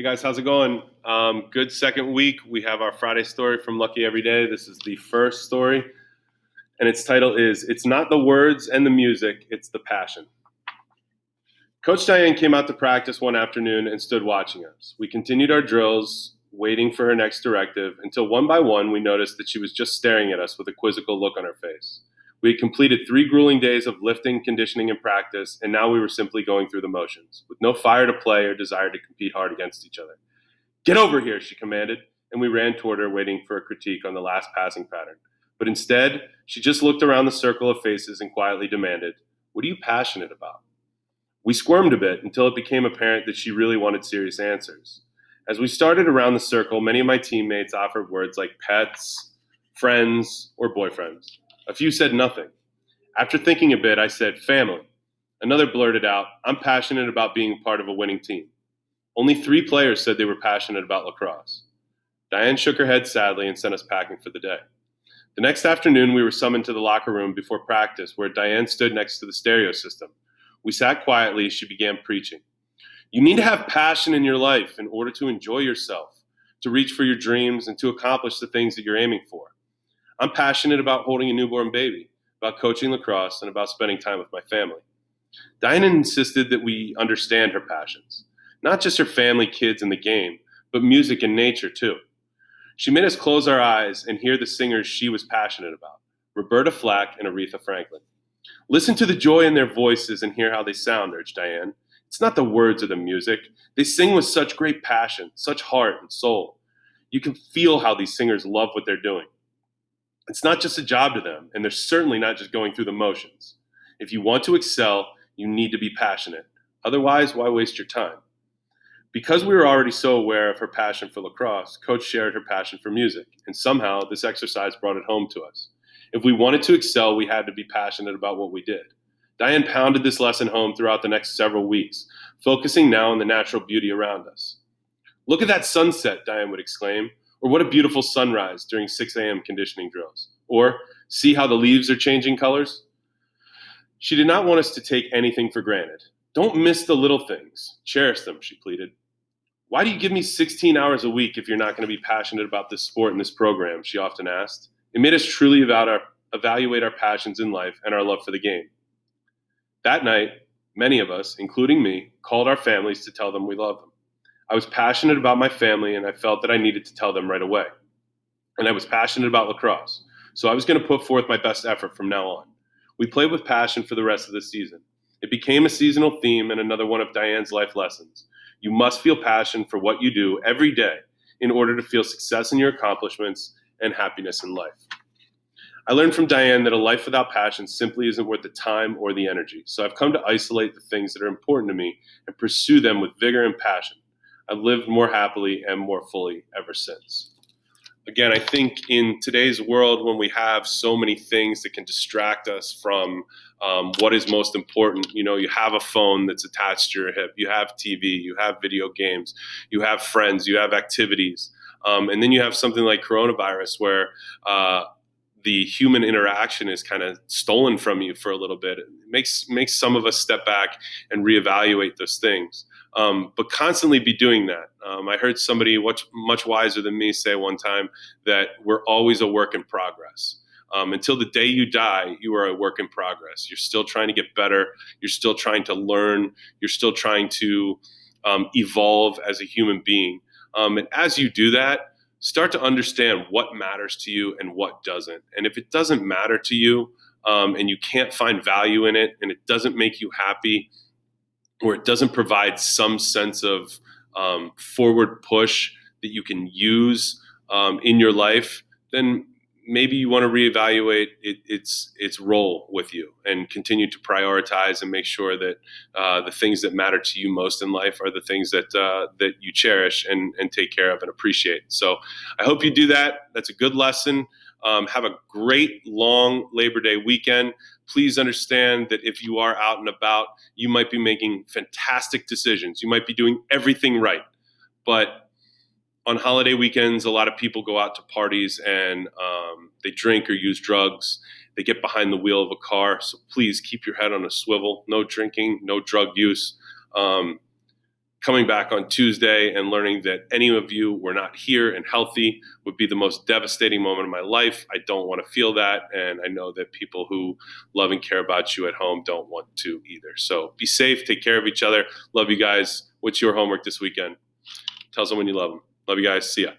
Hey guys, how's it going? Good second week. We have our Friday story from Lucky Every Day. This is the first story, and its title is It's Not the Words and the Music, It's the Passion. Coach Diane came out to practice one afternoon and stood watching us. We continued our drills, waiting for her next directive, until one by one we noticed that she was just staring at us with a quizzical look on her face. We had completed 3 grueling days of lifting, conditioning, and practice, and now we were simply going through the motions, with no fire to play or desire to compete hard against each other. "Get over here," she commanded, and we ran toward her, waiting for a critique on the last passing pattern. But instead, she just looked around the circle of faces and quietly demanded, "What are you passionate about?" We squirmed a bit until it became apparent that she really wanted serious answers. As we started around the circle, many of my teammates offered words like pets, friends, or boyfriends. A few said nothing. After thinking a bit, I said, "Family." Another blurted out, "I'm passionate about being part of a winning team." Only 3 players said they were passionate about lacrosse. Diane shook her head sadly and sent us packing for the day. The next afternoon, we were summoned to the locker room before practice, where Diane stood next to the stereo system. We sat quietly as she began preaching. "You need to have passion in your life in order to enjoy yourself, to reach for your dreams, and to accomplish the things that you're aiming for. I'm passionate about holding a newborn baby, about coaching lacrosse, and about spending time with my family." Diane insisted that we understand her passions. Not just her family, kids, and the game, but music and nature too. She made us close our eyes and hear the singers she was passionate about, Roberta Flack and Aretha Franklin. "Listen to the joy in their voices and hear how they sound," urged Diane. "It's not the words or the music. They sing with such great passion, such heart and soul. You can feel how these singers love what they're doing. It's not just a job to them, and they're certainly not just going through the motions. If you want to excel, you need to be passionate. Otherwise, why waste your time?" Because we were already so aware of her passion for lacrosse, Coach shared her passion for music, and somehow this exercise brought it home to us. If we wanted to excel, we had to be passionate about what we did. Diane pounded this lesson home throughout the next several weeks, focusing now on the natural beauty around us. "Look at that sunset," Diane would exclaim, or "What a beautiful sunrise" during 6 a.m. conditioning drills, or "See how the leaves are changing colors." She did not want us to take anything for granted. "Don't miss the little things. Cherish them," she pleaded. "Why do you give me 16 hours a week if you're not going to be passionate about this sport and this program?" she often asked. It made us truly evaluate our passions in life and our love for the game. That night, many of us, including me, called our families to tell them we loved them. I was passionate about my family, and I felt that I needed to tell them right away. And I was passionate about lacrosse, so I was going to put forth my best effort from now on. We played with passion for the rest of the season. It became a seasonal theme and another one of Diane's life lessons. You must feel passion for what you do every day in order to feel success in your accomplishments and happiness in life. I learned from Diane that a life without passion simply isn't worth the time or the energy. So I've come to isolate the things that are important to me and pursue them with vigor and passion. I've lived more happily and more fully ever since. Again, I think in today's world, when we have so many things that can distract us from what is most important, you have a phone that's attached to your hip, you have TV, you have video games, you have friends, you have activities, and then you have something like coronavirus where the human interaction is kind of stolen from you for a little bit. It makes some of us step back and reevaluate those things. But constantly be doing that. I heard somebody much wiser than me say one time that we're always a work in progress. Until the day you die, you are a work in progress. You're still trying to get better. You're still trying to learn. You're still trying to evolve as a human being. And as you do that, start to understand what matters to you and what doesn't. And if it doesn't matter to you and you can't find value in it and it doesn't make you happy, or it doesn't provide some sense of forward push that you can use in your life, then maybe you want to reevaluate its role with you and continue to prioritize and make sure that the things that matter to you most in life are the things that you cherish and take care of and appreciate. So I hope you do that. That's a good lesson. Have a great long Labor Day weekend. Please understand that if you are out and about, you might be making fantastic decisions. You might be doing everything right. But on holiday weekends, a lot of people go out to parties and they drink or use drugs. They get behind the wheel of a car. So please keep your head on a swivel. No drinking, no drug use. coming back on Tuesday and learning that any of you were not here and healthy would be the most devastating moment of my life. I don't want to feel that. And I know that people who love and care about you at home don't want to either. So be safe, take care of each other. Love you guys. What's your homework this weekend? Tell someone you love them. Love you guys. See ya.